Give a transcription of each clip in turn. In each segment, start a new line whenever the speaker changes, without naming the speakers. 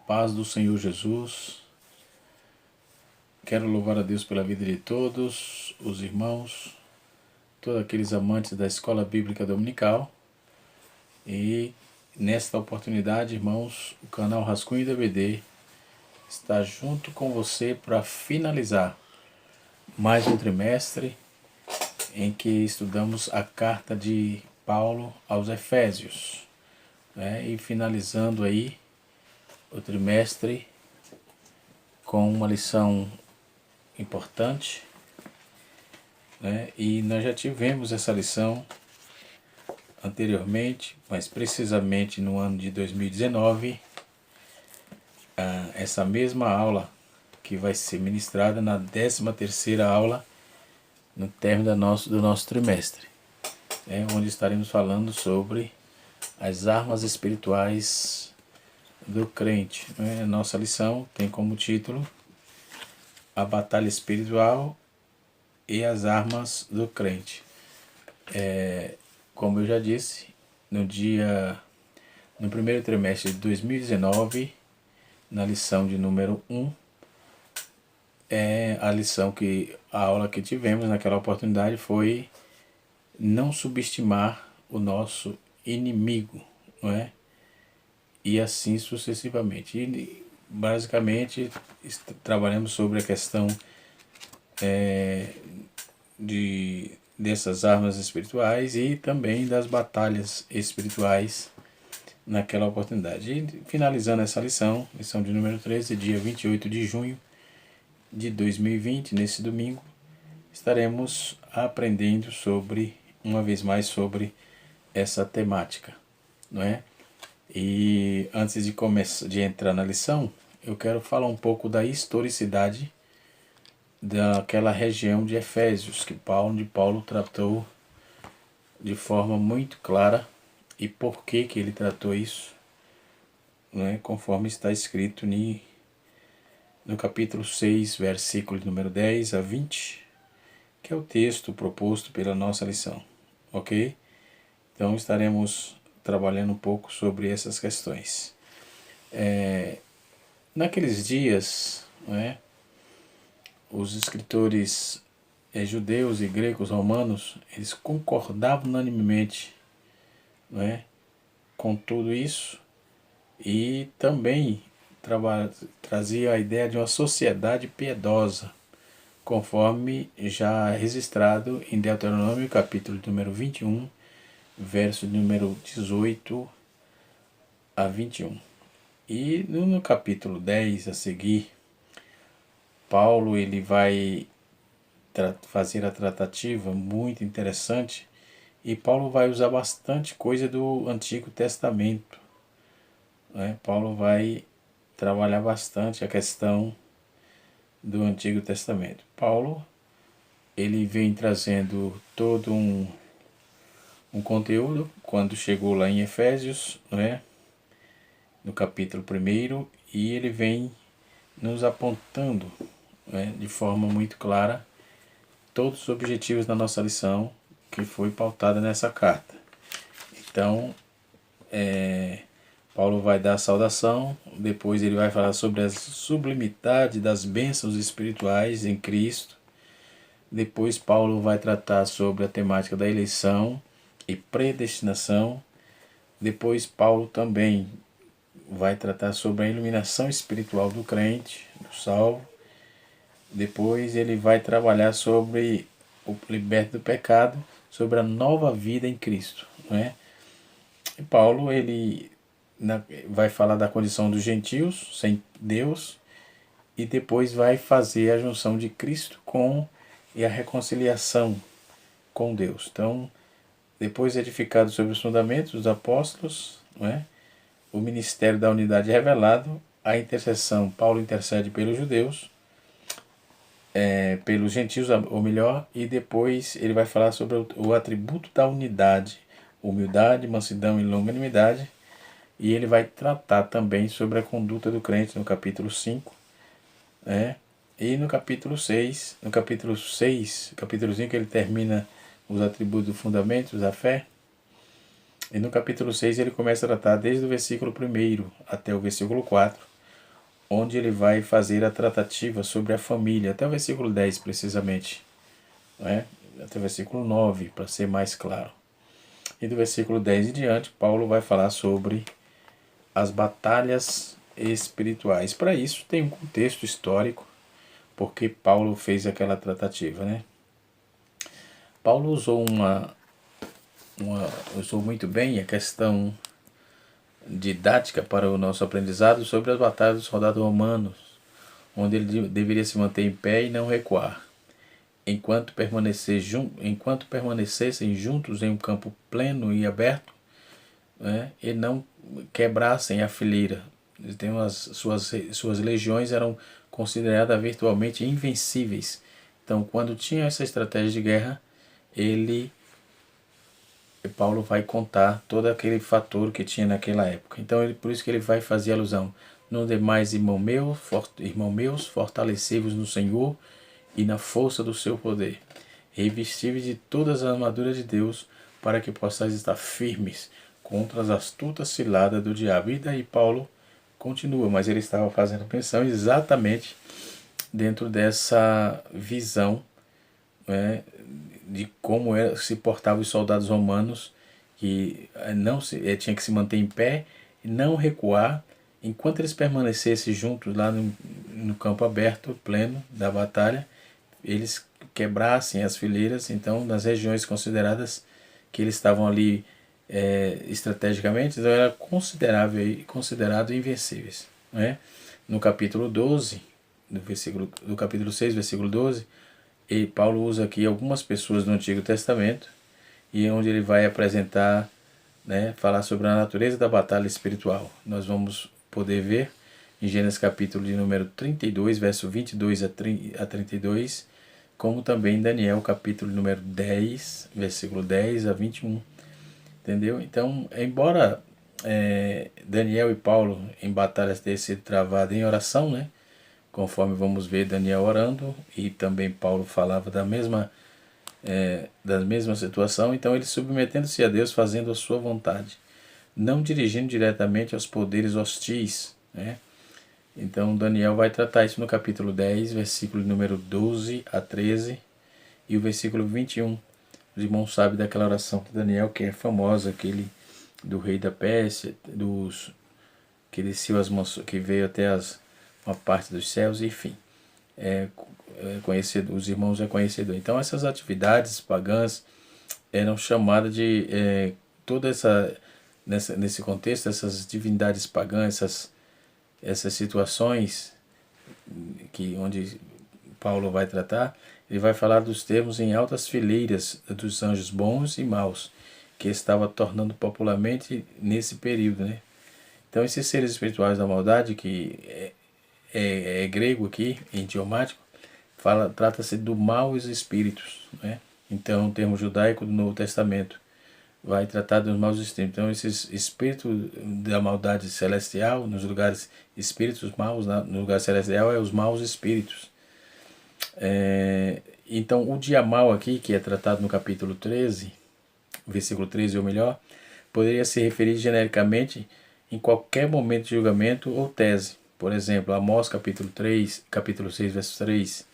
Paz do Senhor Jesus. Quero louvar a Deus pela vida de todos os irmãos, todos aqueles amantes da Escola Bíblica Dominical. E nesta oportunidade, irmãos, o canal Rascunho DVD está junto com você para finalizar mais um trimestre em que estudamos a carta de Paulo aos Efésios, e finalizando aí o trimestre com uma lição importante, e nós já tivemos essa lição anteriormente, mas precisamente no ano de 2019, essa mesma aula que vai ser ministrada na 13ª aula no término do nosso trimestre, onde estaremos falando sobre as armas espirituais do crente. A nossa lição tem como título A Batalha Espiritual e as Armas do Crente. Como eu já disse, no primeiro trimestre de 2019, na lição de número 1, a aula que tivemos naquela oportunidade foi não subestimar o nosso inimigo, e assim sucessivamente. E basicamente trabalhamos sobre a questão dessas armas espirituais e também das batalhas espirituais naquela oportunidade. E finalizando essa lição de número 13, dia 28 de junho de 2020, nesse domingo, estaremos aprendendo uma vez mais sobre essa temática, E antes de entrar na lição, eu quero falar um pouco da historicidade daquela região de Efésios, que Paulo tratou de forma muito clara, e por que ele tratou isso, conforme está escrito no capítulo 6, versículo número 10 a 20, que é o texto proposto pela nossa lição, ok? Então estaremos trabalhando um pouco sobre essas questões. Naqueles dias, os escritores judeus e gregos romanos, eles concordavam unanimemente, com tudo isso, e também trazia a ideia de uma sociedade piedosa, conforme já registrado em Deuteronômio, capítulo número 21, verso número 18 a 21. E no capítulo 10 a seguir, Paulo ele vai fazer a tratativa muito interessante, e Paulo vai usar bastante coisa do Antigo Testamento. Paulo vai trabalhar bastante a questão do Antigo Testamento. Paulo ele vem trazendo todo um conteúdo quando chegou lá em Efésios, no capítulo 1, e ele vem nos apontando, de forma muito clara todos os objetivos da nossa lição, que foi pautada nessa carta. Então, Paulo vai dar a saudação, depois ele vai falar sobre a sublimidade das bênçãos espirituais em Cristo. Depois Paulo vai tratar sobre a temática da eleição e predestinação. Depois Paulo também vai tratar sobre a iluminação espiritual do crente, do salvo. Depois ele vai trabalhar sobre o liberto do pecado, sobre a nova vida em Cristo, E Paulo ele vai falar da condição dos gentios sem Deus, e depois vai fazer a junção de Cristo e a reconciliação com Deus. Então, depois edificado sobre os fundamentos dos apóstolos, o ministério da unidade revelado, a intercessão, Paulo intercede pelos judeus, pelos gentios, ou melhor, e depois ele vai falar sobre o atributo da unidade, humildade, mansidão e longanimidade, e ele vai tratar também sobre a conduta do crente no capítulo 5, e no capítulo 6, capítulo 5 ele termina os atributos dos fundamentos da fé, e no capítulo 6 ele começa a tratar desde o versículo 1 até o versículo 4 onde ele vai fazer a tratativa sobre a família, até o versículo 10 precisamente, né? Até o versículo 9, para ser mais claro. E do versículo 10 em diante, Paulo vai falar sobre as batalhas espirituais. Para isso tem um contexto histórico, porque Paulo fez aquela tratativa, né? Paulo usou muito bem a questão didática para o nosso aprendizado sobre as batalhas dos soldados romanos, onde ele deveria se manter em pé e não recuar, enquanto permanecessem juntos em um campo pleno e aberto, né, e não quebrassem a fileira. Então, suas legiões eram consideradas virtualmente invencíveis. Então, quando tinha essa estratégia de guerra, Paulo vai contar todo aquele fator que tinha naquela época. Então, por isso que ele vai fazer alusão. No demais, irmão meus, fortalecei-vos no Senhor e na força do seu poder. Revesti-vos de todas as armaduras de Deus, para que possais estar firmes contra as astutas ciladas do diabo. E daí Paulo continua, mas ele estava fazendo menção exatamente dentro dessa visão, né, de como se portavam os soldados romanos, que não tinha que se manter em pé e não recuar, enquanto eles permanecessem juntos lá no campo aberto, pleno da batalha, eles quebrassem as fileiras, então, nas regiões consideradas que eles estavam ali estrategicamente, então era considerado invencíveis, né? No capítulo 12, do capítulo 6, versículo 12, e Paulo usa aqui algumas pessoas do Antigo Testamento, e onde ele vai apresentar, né, falar sobre a natureza da batalha espiritual. Nós vamos poder ver em Gênesis capítulo de número 32, verso 22 a 32, como também em Daniel capítulo número 10, versículo 10 a 21. Entendeu? Então, embora Daniel e Paulo em batalhas tenham sido travados em oração, né? Conforme vamos ver Daniel orando, e também Paulo falava da mesma situação, então ele submetendo-se a Deus, fazendo a sua vontade, não dirigindo diretamente aos poderes hostis, né? Então Daniel vai tratar isso no capítulo 10, versículo número 12 a 13 e o versículo 21. Os irmãos sabem daquela oração de Daniel, que é famosa, aquele do rei da Pérsia, que desceu que veio até uma parte dos céus, enfim. Conhecido, os irmãos é conhecido. Então essas atividades pagãs eram chamadas de toda nesse contexto, essas divindades pagãs, essas situações onde Paulo vai tratar, ele vai falar dos termos em altas fileiras dos anjos bons e maus, que estava tornando popularmente nesse período, né? Então esses seres espirituais da maldade, que é grego aqui, idiomático, trata-se do mal e os espíritos, né? Então o termo judaico do Novo Testamento vai tratar dos maus espíritos. Então esses espíritos da maldade celestial, nos lugares espíritos maus, no lugar celestial é os maus espíritos. Então o dia mal aqui, que é tratado no capítulo 13, versículo 13 ou melhor, poderia se referir genericamente em qualquer momento de julgamento ou tese. Por exemplo, Amós capítulo 6, verso 3.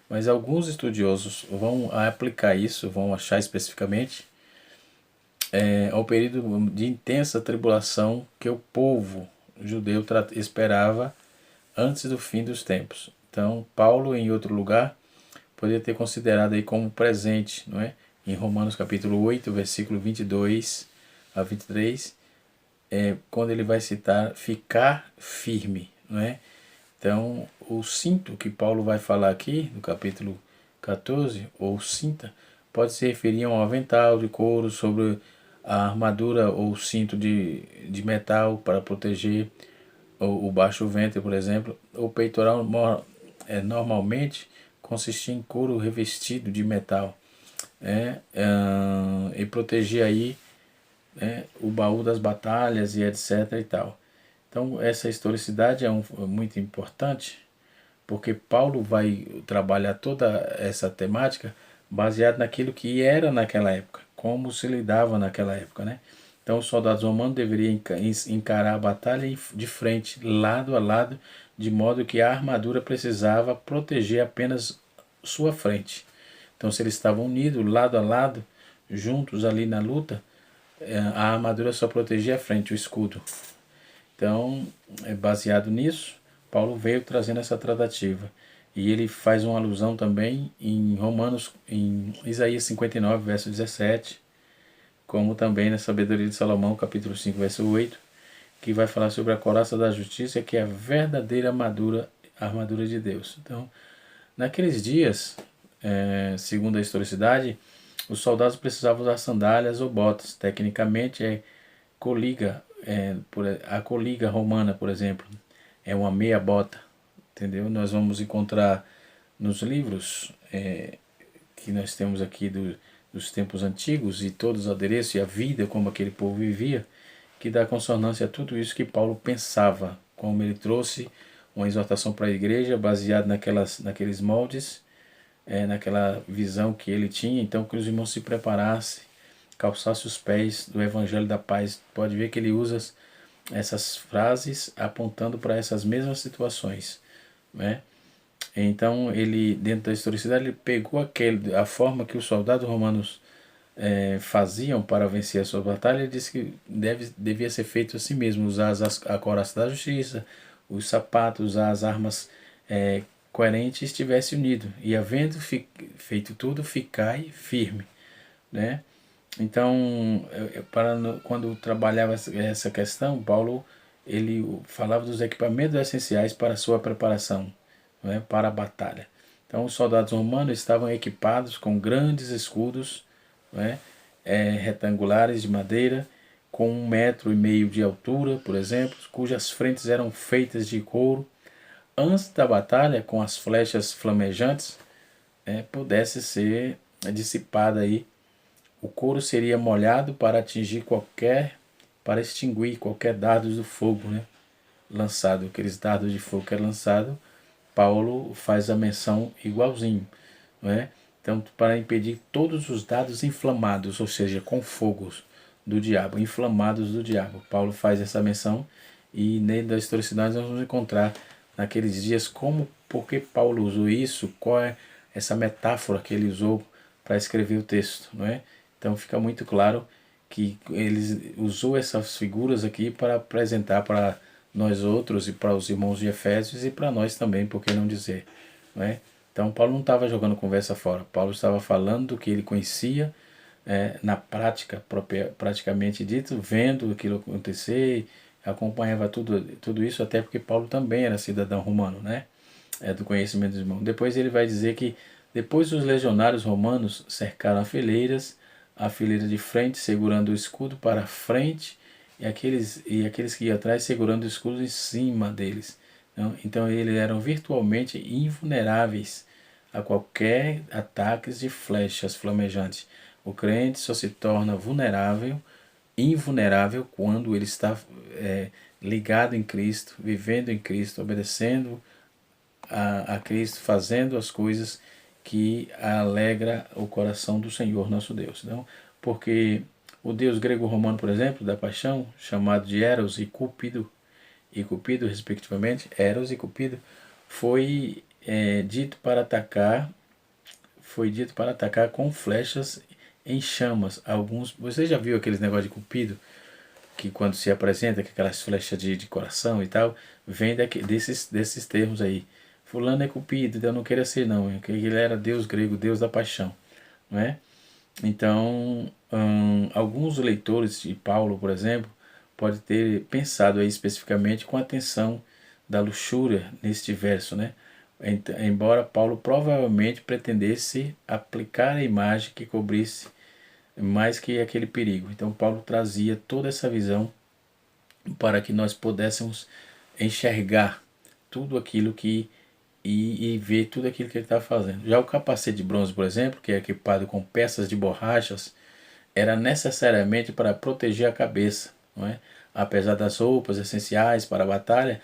Mas alguns estudiosos vão aplicar isso, vão achar especificamente ao período de intensa tribulação que o povo judeu esperava antes do fim dos tempos. Então, Paulo, em outro lugar, poderia ter considerado aí como presente, não é? Em Romanos capítulo 8, versículo 22 a 23, quando ele vai citar ficar firme, não é? Então, o cinto que Paulo vai falar aqui, no capítulo 14, ou cinta, pode se referir a um avental de couro sobre a armadura ou cinto de metal para proteger o baixo ventre, por exemplo. O peitoral normalmente consistia em couro revestido de metal, e protegia aí o baú das batalhas e etc. e tal. Então essa historicidade é muito importante, porque Paulo vai trabalhar toda essa temática baseado naquilo que era naquela época, como se lidava naquela época, né? Então os soldados romanos deveriam encarar a batalha de frente, lado a lado, de modo que a armadura precisava proteger apenas sua frente. Então se eles estavam unidos, lado a lado, juntos ali na luta, a armadura só protegia a frente, o escudo. Então, baseado nisso, Paulo veio trazendo essa tratativa. E ele faz uma alusão também em Romanos, em Isaías 59, verso 17, como também na Sabedoria de Salomão, capítulo 5, verso 8, que vai falar sobre a couraça da justiça, que é a verdadeira armadura de Deus. Então, naqueles dias, segundo a historicidade, os soldados precisavam usar sandálias ou botas. Tecnicamente, coliga, a coliga romana, por exemplo, é uma meia bota, entendeu? Nós vamos encontrar nos livros que nós temos aqui dos tempos antigos e todos os adereços e a vida como aquele povo vivia, que dá consonância a tudo isso que Paulo pensava, como ele trouxe uma exortação para a igreja baseada naqueles moldes, naquela visão que ele tinha. Então que os irmãos se preparassem, calçasse os pés do Evangelho da Paz. Pode ver que ele usa essas frases apontando para essas mesmas situações, né? Então ele, dentro da historicidade, ele pegou a forma que os soldados romanos faziam para vencer a sua batalha. Ele disse que devia ser feito assim mesmo: usar a couraça da justiça, os sapatos, usar as armas coerentes, e estivesse unido, e havendo feito tudo, ficai firme, né? Então, quando trabalhava essa questão, Paulo ele falava dos equipamentos essenciais para a sua preparação, né, para a batalha. Então, os soldados romanos estavam equipados com grandes escudos, né, retangulares de madeira, com 1,5 m de altura, por exemplo, cujas frentes eram feitas de couro. Antes da batalha, com as flechas flamejantes, pudesse ser dissipada aí. O couro seria molhado para extinguir qualquer dardo do fogo, né, lançado. Aqueles dardos de fogo que é lançado, Paulo faz a menção igualzinho, né? Então, para impedir todos os dardos inflamados, ou seja, com fogos do diabo, inflamados do diabo. Paulo faz essa menção, e nem da historicidade nós vamos encontrar naqueles dias por que Paulo usou isso, qual é essa metáfora que ele usou para escrever o texto, não é? Então fica muito claro que ele usou essas figuras aqui para apresentar para nós outros e para os irmãos de Efésios e para nós também, por que não dizer, não é? Então Paulo não estava jogando conversa fora. Paulo estava falando do que ele conhecia na prática, praticamente dito, vendo aquilo acontecer, acompanhava tudo isso, até porque Paulo também era cidadão romano, né? Do conhecimento dos irmãos. Depois ele vai dizer que depois os legionários romanos cercaram a fileira de frente, segurando o escudo para a frente, e aqueles que iam atrás segurando o escudo em cima deles. Então eles eram virtualmente invulneráveis a qualquer ataques de flechas flamejantes. O crente só se torna invulnerável, quando ele está ligado em Cristo, vivendo em Cristo, obedecendo a Cristo, fazendo as coisas que alegra o coração do Senhor nosso Deus. Então, porque o deus grego-romano, por exemplo, da paixão, chamado de Eros e Cupido, respectivamente, Eros e Cupido, foi dito para atacar com flechas em chamas. Você já viu aqueles negócios de Cupido, que quando se apresenta, que aquelas flechas de coração e tal, vem desses termos aí. Fulano é Cupido, eu não queria ser não, porque ele era deus grego, deus da paixão, não é? Então, alguns leitores de Paulo, por exemplo, pode ter pensado aí especificamente com atenção da luxúria neste verso, né? Embora Paulo provavelmente pretendesse aplicar a imagem que cobrisse mais que aquele perigo. Então Paulo trazia toda essa visão para que nós pudéssemos enxergar tudo aquilo e ver tudo aquilo que ele estava fazendo. Já o capacete de bronze, por exemplo, que é equipado com peças de borrachas, era necessariamente para proteger a cabeça, não é? Apesar das roupas essenciais para a batalha,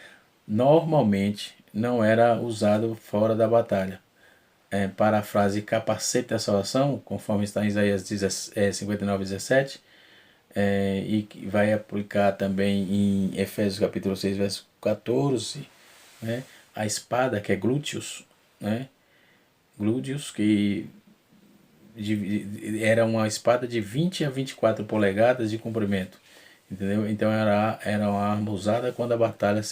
normalmente não era usado fora da batalha. Para a frase capacete da salvação, conforme está em Isaías 59:17, e que vai aplicar também em Efésios capítulo 6 verso 14, né? A espada que é glúteos, né? Glúteos, que era uma espada de 20 a 24 polegadas de comprimento, entendeu? Então era uma arma usada quando a batalha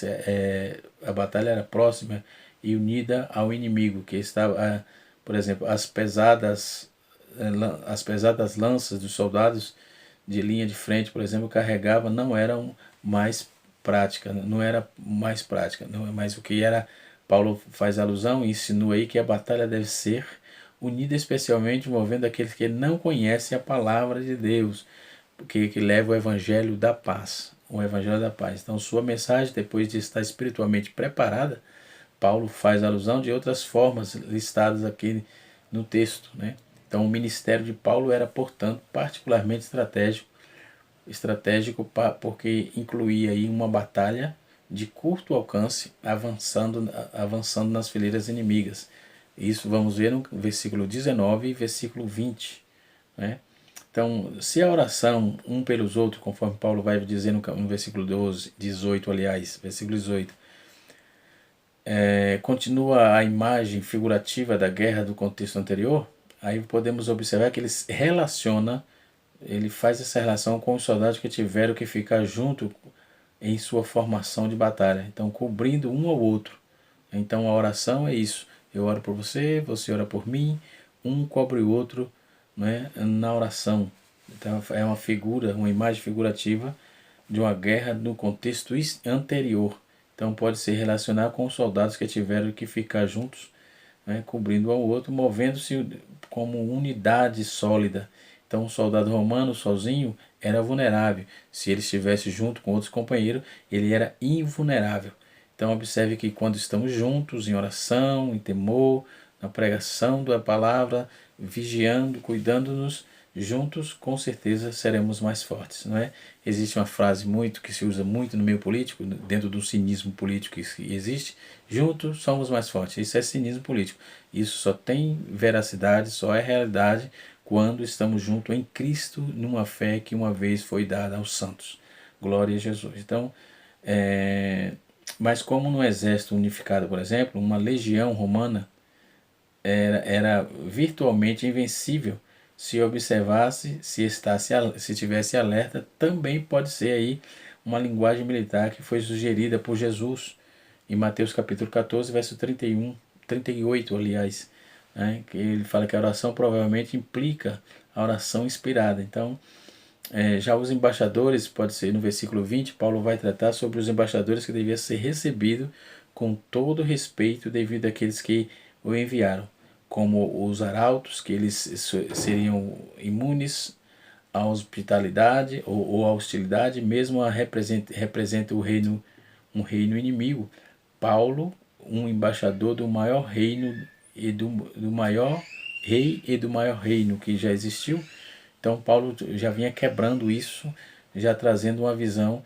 era próxima e unida ao inimigo, que estava, por exemplo, as pesadas lanças dos soldados de linha de frente, por exemplo, carregava, não eram mais prática, não era mais prática, não é mais o que era. Paulo faz alusão e insinua aí que a batalha deve ser unida especialmente movendo aqueles que não conhecem a palavra de Deus, que leva o evangelho da paz, o evangelho da paz. Então, sua mensagem, depois de estar espiritualmente preparada, Paulo faz alusão de outras formas listadas aqui no texto, né? Então, o ministério de Paulo era, portanto, particularmente estratégico porque incluía aí uma batalha de curto alcance avançando nas fileiras inimigas. Isso vamos ver no versículo 19 e versículo 20, né? Então, se a oração um pelos outros, conforme Paulo vai dizer no versículo 18, aliás, versículo 18, continua a imagem figurativa da guerra do contexto anterior, aí podemos observar que ele faz essa relação com os soldados que tiveram que ficar junto em sua formação de batalha, então cobrindo um ao outro. Então a oração é isso, eu oro por você, você ora por mim, um cobre o outro, né, na oração. Então é uma imagem figurativa de uma guerra no contexto anterior. Então pode se relacionar com os soldados que tiveram que ficar juntos, né, cobrindo ao outro, movendo-se como unidade sólida. Então, um soldado romano sozinho era vulnerável. Se ele estivesse junto com outros companheiros, ele era invulnerável. Então, observe que quando estamos juntos em oração, em temor, na pregação da palavra, vigiando, cuidando-nos, juntos, com certeza seremos mais fortes, não é? Existe uma frase muito que se usa muito no meio político, dentro do cinismo político que existe: juntos somos mais fortes. Isso é cinismo político. Isso só tem veracidade, só é realidade quando estamos juntos em Cristo, numa fé que uma vez foi dada aos santos. Glória a Jesus. Então, mas como no exército unificado, por exemplo, uma legião romana era virtualmente invencível. Se observasse, se tivesse alerta, também pode ser aí uma linguagem militar que foi sugerida por Jesus em Mateus capítulo 14, verso 31, 38, aliás, né? Que ele fala que a oração provavelmente implica a oração inspirada. Então, já os embaixadores, pode ser no versículo 20, Paulo vai tratar sobre os embaixadores que deviam ser recebidos com todo respeito devido àqueles que o enviaram, como os arautos, que eles seriam imunes à hospitalidade ou à hostilidade, mesmo representa um reino inimigo. Paulo, um embaixador do maior reino e do maior rei e do maior reino que já existiu. Então Paulo já vinha quebrando isso, já trazendo uma visão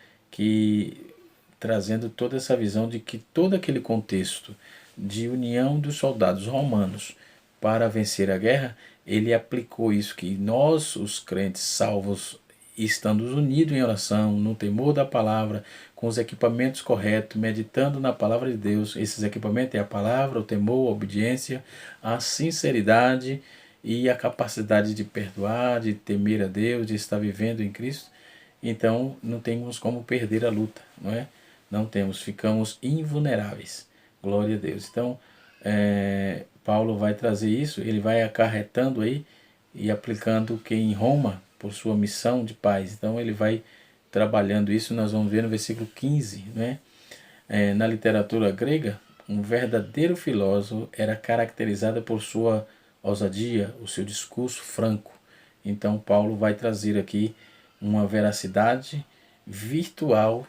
trazendo toda essa visão de que todo aquele contexto de união dos soldados romanos para vencer a guerra, ele aplicou isso, que nós, os crentes salvos, estando unidos em oração, no temor da palavra, com os equipamentos corretos, meditando na palavra de Deus. Esses equipamentos é a palavra, o temor, a obediência, a sinceridade e a capacidade de perdoar, de temer a Deus, de estar vivendo em Cristo. Então não temos como perder a luta, não é? Não temos, ficamos invulneráveis. Glória a Deus. Então, Paulo vai trazer isso, ele vai acarretando aí e aplicando que em Roma, por sua missão de paz. Então, ele vai trabalhando isso, nós vamos ver no versículo 15, né? Na literatura grega, um verdadeiro filósofo era caracterizado por sua ousadia, o seu discurso franco. Então, Paulo vai trazer aqui uma veracidade virtual,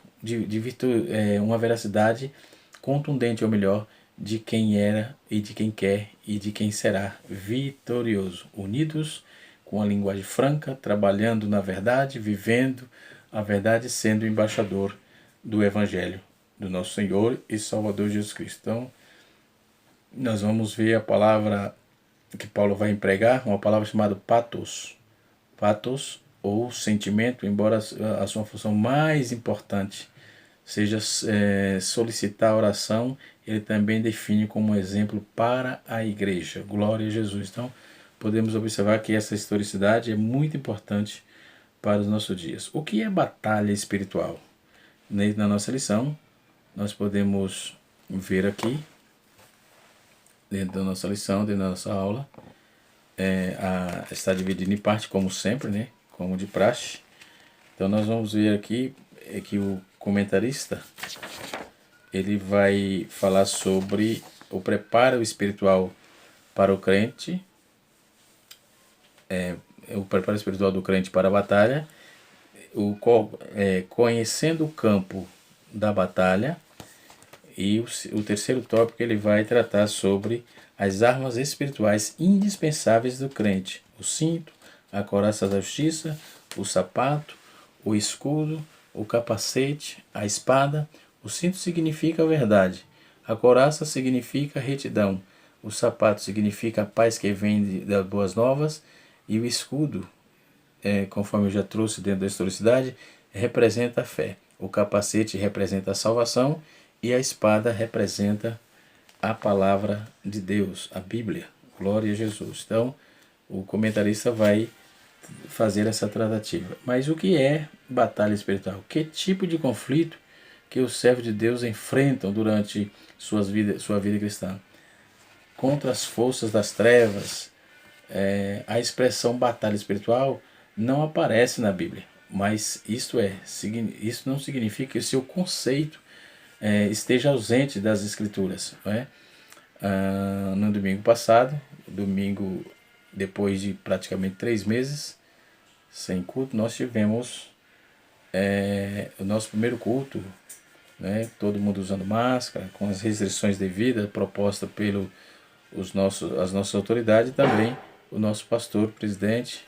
uma veracidade contundente, ou melhor, de quem era e de quem quer e de quem será vitorioso. Unidos, com a linguagem franca, trabalhando na verdade, vivendo a verdade, sendo embaixador do Evangelho do nosso Senhor e Salvador Jesus Cristo. Então, nós vamos ver a palavra que Paulo vai empregar, uma palavra chamada patos. Patos ou sentimento, embora a sua função mais importante seja solicitar a oração, ele também define como exemplo para a igreja. Glória a Jesus. Então, podemos observar que essa historicidade é muito importante para os nossos dias. O que é batalha espiritual? Na nossa lição, nós podemos ver aqui, dentro da nossa lição, dentro da nossa aula, está dividido em parte, como sempre, né? Como de praxe. Então nós vamos ver aqui que o comentarista ele vai falar sobre o preparo espiritual para o crente, o preparo espiritual do crente para a batalha, conhecendo o campo da batalha, e o terceiro tópico ele vai tratar sobre as armas espirituais indispensáveis do crente: o cinto, a couraça da justiça, o sapato, o escudo, o capacete, a espada. O cinto significa a verdade, a couraça significa retidão, o sapato significa a paz que vem das boas novas, e o escudo, conforme eu já trouxe dentro da historicidade, representa a fé. O capacete representa a salvação e a espada representa a palavra de Deus, a Bíblia. Glória a Jesus. Então, o comentarista vai fazer essa tratativa. Mas o que é batalha espiritual? Que tipo de conflito que os servos de Deus enfrentam durante sua vida cristã? Contra as forças das trevas. A expressão batalha espiritual não aparece na Bíblia, mas isso não significa que o seu conceito esteja ausente das Escrituras. Não é? No domingo passado, domingo depois de praticamente 3 meses sem culto, nós tivemos o nosso primeiro culto, né? Todo mundo usando máscara, com as restrições devidas propostas as nossas autoridades, e também o nosso pastor presidente,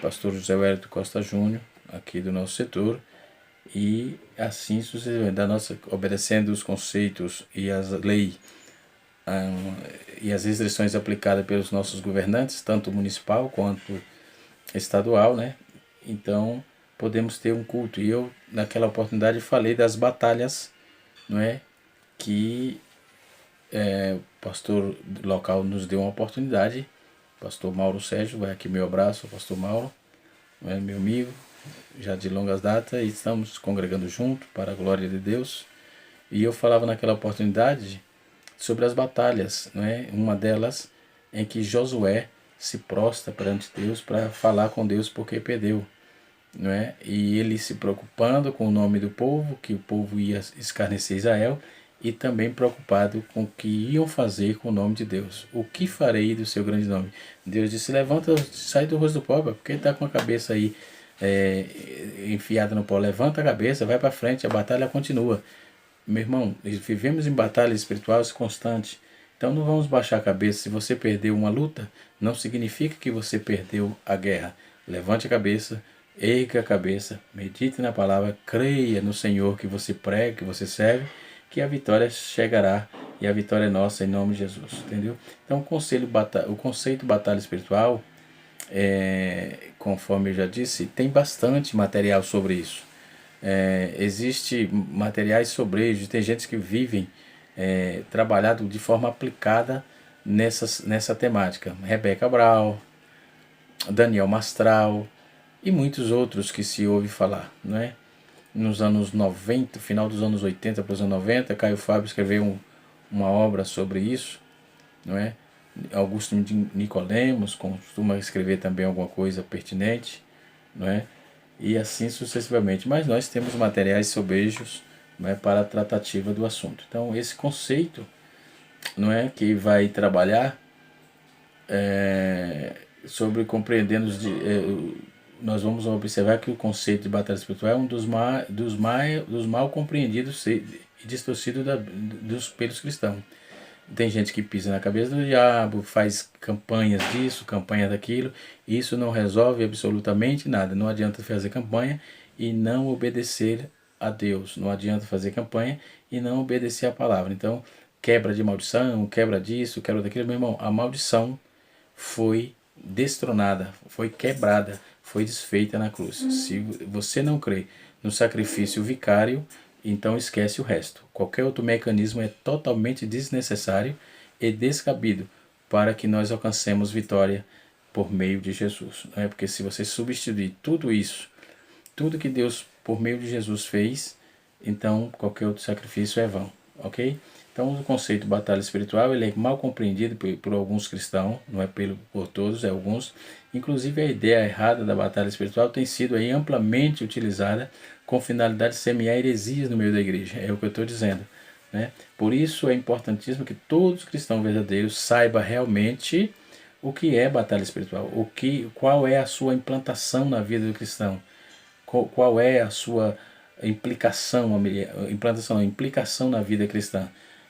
pastor José Wellington Costa Júnior, aqui do nosso setor, e assim sucessivamente, obedecendo os conceitos e as leis e as restrições aplicadas pelos nossos governantes, tanto municipal quanto estadual, né? Então podemos ter um culto. E eu naquela oportunidade falei das batalhas, não é, que o pastor local nos deu uma oportunidade. Pastor Mauro Sérgio, vai aqui meu abraço, pastor Mauro, meu amigo, já de longas datas, e estamos congregando junto para a glória de Deus. E eu falava naquela oportunidade sobre as batalhas, não é? Uma delas em que Josué se prostra perante Deus para falar com Deus porque perdeu, não é? E ele se preocupando com o nome do povo, que o povo ia escarnecer Israel, e também preocupado com o que iam fazer com o nome de Deus. O que farei do seu grande nome? Deus disse: levanta, sai do rosto do povo, porque está com a cabeça aí enfiada no pó. Levanta a cabeça, vai para frente, a batalha continua. Meu irmão, vivemos em batalhas espirituais constantes. Então não vamos baixar a cabeça. Se você perdeu uma luta, não significa que você perdeu a guerra. Levante a cabeça, erga a cabeça, medite na palavra, creia no Senhor que você prega, que você serve, que a vitória chegará, e a vitória é nossa em nome de Jesus, entendeu? Então o conceito batalha espiritual, conforme eu já disse, tem bastante material sobre isso. Existe materiais sobre isso, tem gente que vivem trabalhado de forma aplicada nessa temática. Rebeca Brau, Daniel Mastral e muitos outros que se ouve falar, não é? Nos anos 90, final dos anos 80 para os anos 90, Caio Fábio escreveu uma obra sobre isso, não é? Augusto Nicodemos costuma escrever também alguma coisa pertinente, não é? E assim sucessivamente. Mas nós temos materiais sobejos, não é, para a tratativa do assunto. Então esse conceito, não é, que vai trabalhar sobre compreendendo nós vamos observar que o conceito de batalha espiritual é um dos mal compreendidos e distorcidos pelos cristãos. Tem gente que pisa na cabeça do diabo, faz campanhas disso, campanha daquilo. Isso não resolve absolutamente nada. Não adianta fazer campanha e não obedecer a Deus. Não adianta fazer campanha e não obedecer a palavra. Então, quebra de maldição, quebra disso, quebra daquilo. Meu irmão, a maldição foi destronada, foi quebrada, foi desfeita na cruz. Se você não crê no sacrifício vicário, então esquece o resto. Qualquer outro mecanismo é totalmente desnecessário e descabido para que nós alcancemos vitória por meio de Jesus. Não é? Porque se você substituir tudo isso, tudo que Deus por meio de Jesus fez, então qualquer outro sacrifício é vão, ok? Então o conceito de batalha espiritual ele é mal compreendido por alguns cristãos, não é por todos, é alguns. Inclusive a ideia errada da batalha espiritual tem sido aí amplamente utilizada com finalidade de semear heresias no meio da igreja, é o que eu estou dizendo. Né? Por isso é importantíssimo que todos os cristãos verdadeiros saibam realmente o que é batalha espiritual, qual é a sua implantação na vida do cristão, qual é a sua implicação na vida cristã.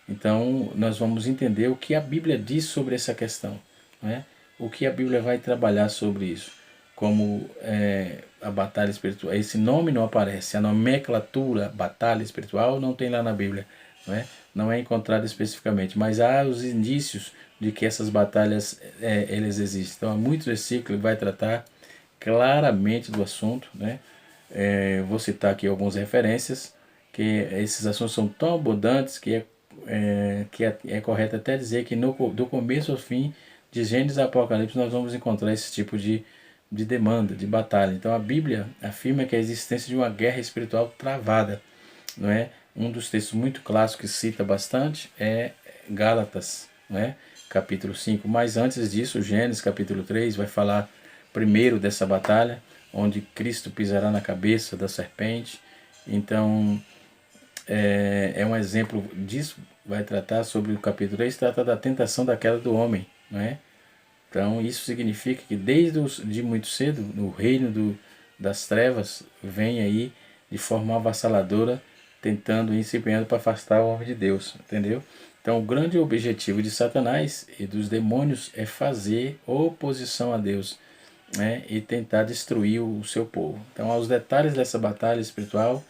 Então, nós vamos entender o que a Bíblia diz sobre essa questão, né? O que a Bíblia vai trabalhar sobre isso, como a batalha espiritual. Esse nome não aparece, a nomenclatura batalha espiritual não tem lá na Bíblia, não é encontrada especificamente, mas há os indícios de que essas batalhas elas existem. Então, há muitos versículos que vai tratar claramente do assunto, né? Vou citar aqui algumas referências, que esses assuntos são tão abundantes que é correto até dizer que do começo ao fim, de Gênesis a Apocalipse, nós vamos encontrar esse tipo de demanda, de batalha. Então a Bíblia afirma que a existência de uma guerra espiritual travada. Não é? Um dos textos muito clássicos que cita bastante é Gálatas, não é? Capítulo 5. Mas antes disso, Gênesis capítulo 3 vai falar primeiro dessa batalha, onde Cristo pisará na cabeça da serpente. Então, é um exemplo disso. Vai tratar sobre o capítulo 3, trata da tentação da queda do homem. Não é? Então, isso significa que de muito cedo, no reino das trevas, vem aí de forma avassaladora, tentando e se empenhando para afastar o homem de Deus. Entendeu? Então, o grande objetivo de Satanás e dos demônios é fazer oposição a Deus, né, e tentar destruir o seu povo. Então, os detalhes dessa batalha espiritual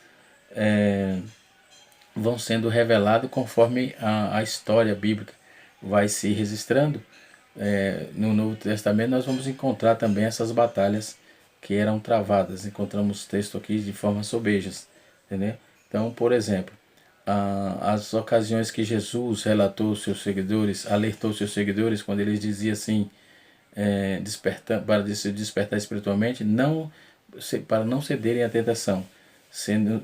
vão sendo revelados conforme a história bíblica vai se registrando. No Novo Testamento nós vamos encontrar também essas batalhas que eram travadas. Encontramos texto aqui de forma sobejas, entendeu? Então, por exemplo, as ocasiões que Jesus relatou aos seus seguidores, alertou seus seguidores quando eles dizia assim, para se despertar espiritualmente, para não cederem à tentação,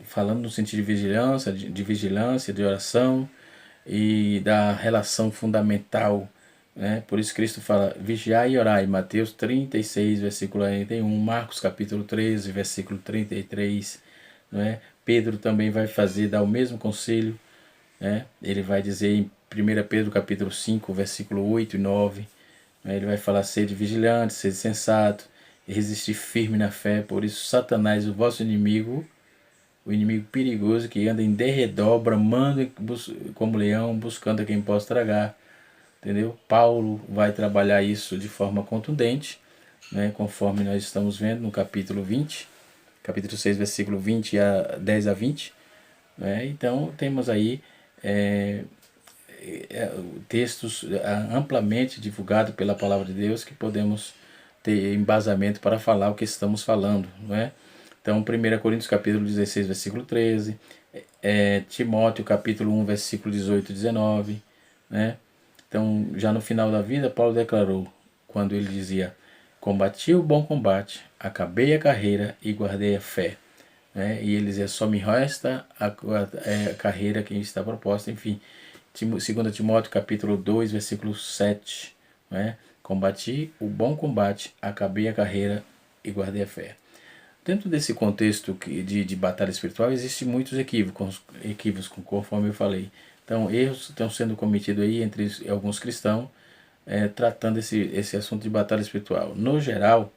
falando no sentido de vigilância, de oração e da relação fundamental, né? Por isso Cristo fala, vigiai e orai, Mateus 36, versículo 41, Marcos capítulo 13, versículo 33, né? Pedro também vai dar o mesmo conselho, né? Ele vai dizer em 1 Pedro capítulo 5, versículo 8 e 9, né? Ele vai falar, sede vigilante, sede sensato, e resistir firme na fé, por isso Satanás, o vosso inimigo, o inimigo perigoso que anda em derredor, bramando como leão, buscando a quem possa tragar. Entendeu? Paulo vai trabalhar isso de forma contundente, né, conforme nós estamos vendo no capítulo 20, capítulo 6, versículo 20 a 10 a 20. Né? Então temos aí textos amplamente divulgados pela palavra de Deus que podemos ter embasamento para falar o que estamos falando. Não é? Então 1 Coríntios capítulo 16, versículo 13, Timóteo capítulo 1, versículo 18 e 19, né? Então, já no final da vida, Paulo declarou, quando ele dizia, combati o bom combate, acabei a carreira e guardei a fé. Né? E ele dizia, só me resta a carreira que está proposta. Enfim, 2 Timóteo capítulo 2, versículo 7. Né? Combati o bom combate, acabei a carreira e guardei a fé. Dentro desse contexto de batalha espiritual, existem muitos equívocos, conforme eu falei. Então, erros estão sendo cometidos aí entre alguns cristãos, tratando esse assunto de batalha espiritual. No geral,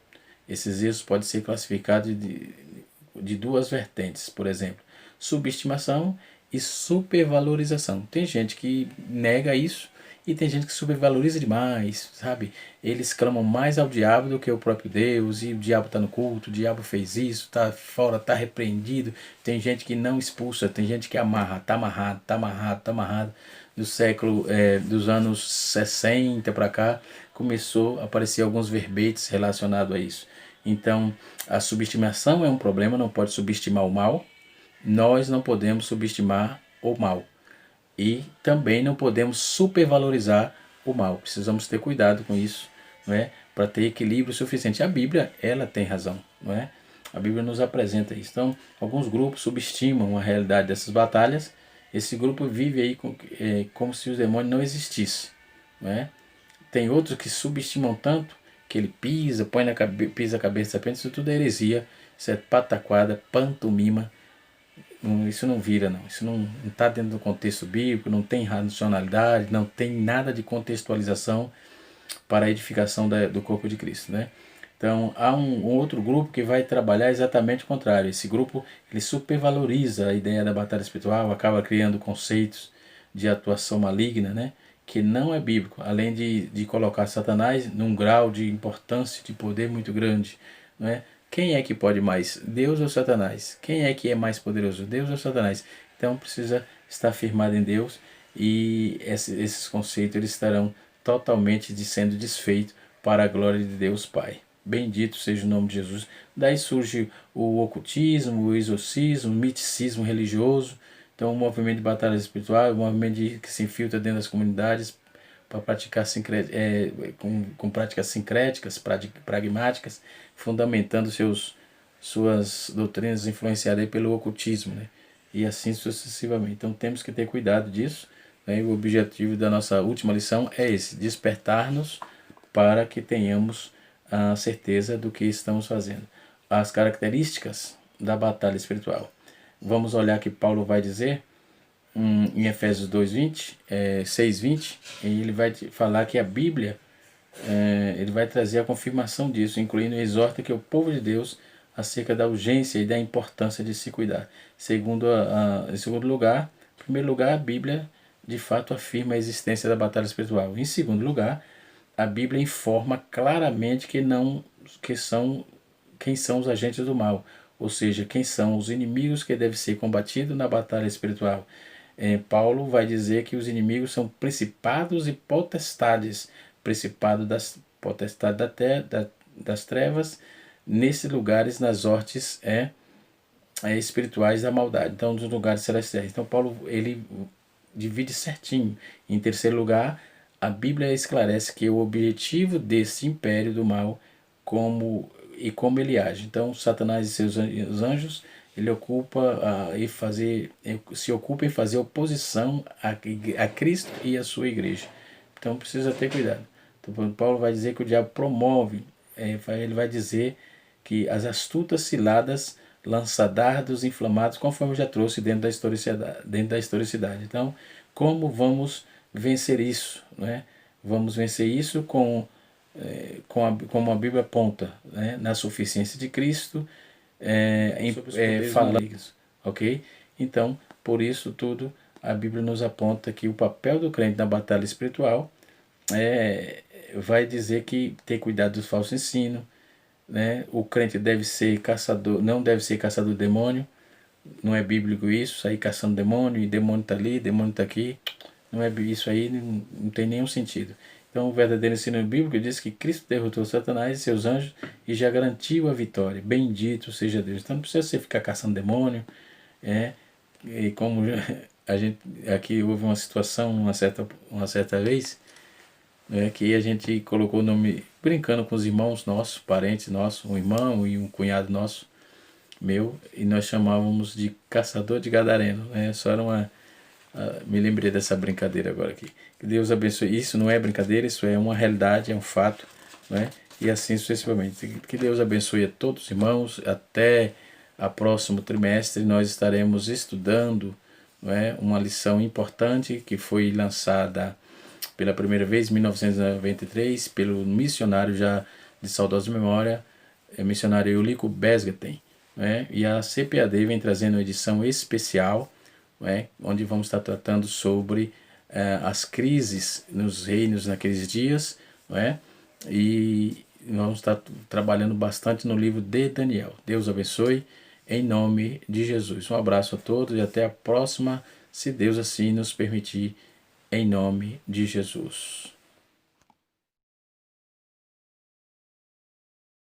esses erros podem ser classificados de duas vertentes, por exemplo, subestimação e supervalorização. Tem gente que nega isso e tem gente que supervaloriza demais, sabe? Eles clamam mais ao diabo do que ao próprio Deus, e o diabo está no culto, o diabo fez isso, está fora, está repreendido. Tem gente que não expulsa, tem gente que amarra, está amarrado, está amarrado, está amarrado. Dos anos 60 para cá, começou a aparecer alguns verbetes relacionados a isso. Então, a subestimação é um problema, não pode subestimar o mal. Nós não podemos subestimar o mal. E também não podemos supervalorizar o mal. Precisamos ter cuidado com isso, não é? Para ter equilíbrio suficiente. A Bíblia, ela tem razão, não é? A Bíblia nos apresenta isso. Então, alguns grupos subestimam a realidade dessas batalhas. Esse grupo vive aí como se os demônios não existissem, não é? Tem outros que subestimam tanto que ele pisa, pisa a cabeça da serpente. Isso tudo é heresia, isso é pataquada, pantomima. Isso não vira, não. Isso não está dentro do contexto bíblico, não tem racionalidade, não tem nada de contextualização para a edificação do corpo de Cristo, né? Então, há um outro grupo que vai trabalhar exatamente o contrário. Esse grupo, ele supervaloriza a ideia da batalha espiritual, acaba criando conceitos de atuação maligna, né? Que não é bíblico, além de colocar Satanás num grau de importância, de poder muito grande, não é? Quem é que pode mais? Deus ou Satanás? Quem é que é mais poderoso? Deus ou Satanás? Então precisa estar firmado em Deus e esses conceitos eles estarão totalmente sendo desfeitos para a glória de Deus Pai. Bendito seja o nome de Jesus. Daí surge o ocultismo, o exorcismo, o miticismo religioso. Então o movimento de batalha espiritual, o movimento que se infiltra dentro das comunidades para praticar com práticas sincréticas, pragmáticas, fundamentando suas doutrinas influenciadas pelo ocultismo, né? E assim sucessivamente. Então temos que ter cuidado disso, né? O objetivo da nossa última lição é esse, despertar-nos para que tenhamos a certeza do que estamos fazendo. As características da batalha espiritual. Vamos olhar que Paulo vai dizer em Efésios 2:20, 6:20, e ele vai falar que a Bíblia, ele vai trazer a confirmação disso, incluindo exorta que o povo de Deus acerca da urgência e da importância de se cuidar. Em segundo lugar, em primeiro lugar, a Bíblia de fato afirma a existência da batalha espiritual. Em segundo lugar, a Bíblia informa claramente quem são os agentes do mal, ou seja, quem são os inimigos que devem ser combatidos na batalha espiritual. Paulo vai dizer que os inimigos são principados e potestades, principado das potestades da terra, das trevas, nesses lugares, nas hortes espirituais da maldade, então nos lugares celestiais. Então Paulo ele divide certinho. Em terceiro lugar, a Bíblia esclarece que o objetivo desse império do mal como ele age. Então Satanás e seus anjos ele se ocupa em fazer oposição a Cristo e a sua igreja. Então precisa ter cuidado. Então, Paulo vai dizer que o diabo promove, ele vai dizer que as astutas ciladas lança dardos inflamados, conforme eu já trouxe dentro da historicidade. Então, como vamos vencer isso? Né? Vamos vencer isso como a Bíblia aponta, né? Na suficiência de Cristo, falando isso, ok? Então, por isso tudo, a Bíblia nos aponta que o papel do crente na batalha espiritual vai dizer que ter cuidado dos falsos ensinos, né? O crente deve ser caçador, não deve ser caçador do demônio, não é bíblico isso, sair caçando demônio, e demônio está ali, demônio está aqui, não é isso aí, não tem nenhum sentido. Então o verdadeiro ensino bíblico diz que Cristo derrotou Satanás e seus anjos e já garantiu a vitória. Bendito seja Deus. Então não precisa você ficar caçando demônio. E como a gente aqui houve uma situação uma certa vez, que a gente colocou o nome, brincando com os irmãos nossos, parentes nossos, um irmão e um cunhado nosso, meu, e nós chamávamos de caçador de gadareno. Só era me lembrei dessa brincadeira agora aqui. Que Deus abençoe. Isso não é brincadeira, isso é uma realidade, é um fato, né? E assim sucessivamente. Que Deus abençoe a todos os irmãos. Até o próximo trimestre nós estaremos estudando, uma lição importante que foi lançada pela primeira vez em 1993 pelo missionário já de saudosa memória, missionário Eurico Besgeten, e a CPAD vem trazendo uma edição especial, onde vamos estar tratando sobre as crises nos reinos naqueles dias, e vamos estar trabalhando bastante no livro de Daniel. Deus abençoe, em nome de Jesus. Um abraço a todos e até a próxima, se Deus assim nos permitir, em nome de Jesus.